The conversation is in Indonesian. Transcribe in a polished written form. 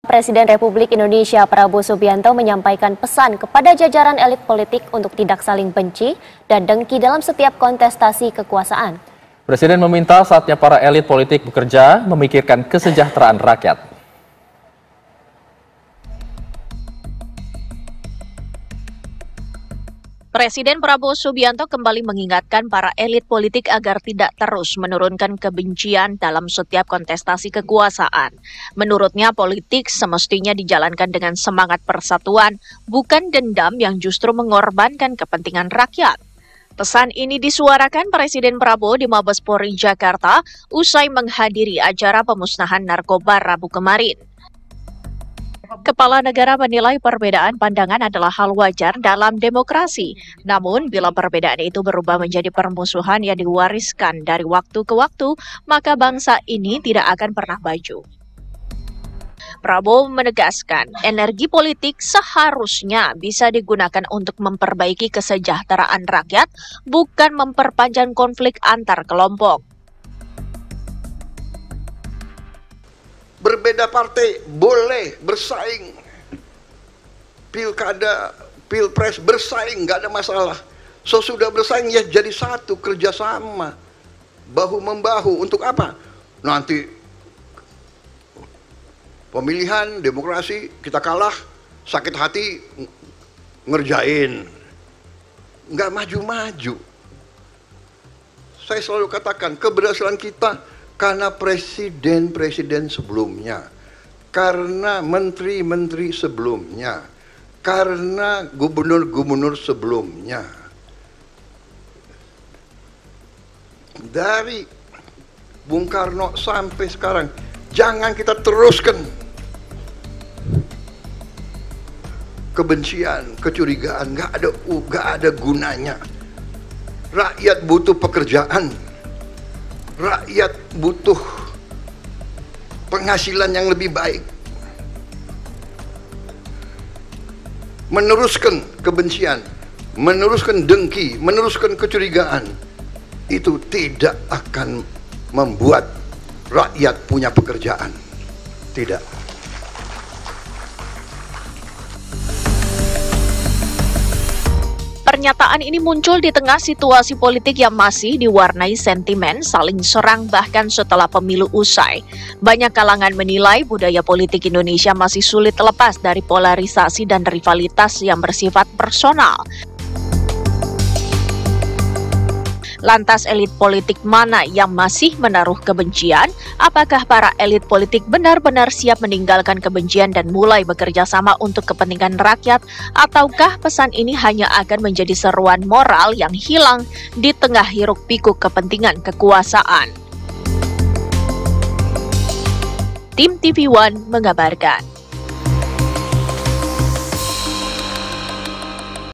Presiden Republik Indonesia Prabowo Subianto menyampaikan pesan kepada jajaran elit politik untuk tidak saling benci dan dengki dalam setiap kontestasi kekuasaan. Presiden meminta saatnya para elit politik bekerja memikirkan kesejahteraan rakyat. Presiden Prabowo Subianto kembali mengingatkan para elit politik agar tidak terus menurunkan kebencian dalam setiap kontestasi kekuasaan. Menurutnya, politik semestinya dijalankan dengan semangat persatuan, bukan dendam yang justru mengorbankan kepentingan rakyat. Pesan ini disuarakan Presiden Prabowo di Mabes Polri Jakarta usai menghadiri acara pemusnahan narkoba Rabu kemarin. Kepala negara menilai perbedaan pandangan adalah hal wajar dalam demokrasi. Namun, bila perbedaan itu berubah menjadi permusuhan yang diwariskan dari waktu ke waktu, maka bangsa ini tidak akan pernah maju. Prabowo menegaskan, energi politik seharusnya bisa digunakan untuk memperbaiki kesejahteraan rakyat, bukan memperpanjang konflik antar kelompok. Berbeda partai boleh bersaing, pilkada, pilpres bersaing, nggak ada masalah. Sudah bersaing ya jadi satu, kerjasama, bahu-membahu. Untuk apa? Nanti pemilihan, demokrasi, kita kalah, sakit hati, ngerjain. Nggak maju-maju. Saya selalu katakan, keberhasilan kita karena presiden-presiden sebelumnya, karena menteri-menteri sebelumnya, karena gubernur-gubernur sebelumnya. Dari Bung Karno sampai sekarang, jangan kita teruskan kebencian, kecurigaan, nggak ada gunanya. Rakyat butuh pekerjaan. Rakyat butuh penghasilan yang lebih baik. Meneruskan kebencian, meneruskan dengki, meneruskan kecurigaan, itu tidak akan membuat rakyat punya pekerjaan. Tidak. Pernyataan ini muncul di tengah situasi politik yang masih diwarnai sentimen saling serang bahkan setelah pemilu usai. Banyak kalangan menilai budaya politik Indonesia masih sulit lepas dari polarisasi dan rivalitas yang bersifat personal. Lantas elit politik mana yang masih menaruh kebencian? Apakah para elit politik benar-benar siap meninggalkan kebencian dan mulai bekerja sama untuk kepentingan rakyat? Ataukah pesan ini hanya akan menjadi seruan moral yang hilang di tengah hiruk-pikuk kepentingan kekuasaan? Tim TV One mengabarkan.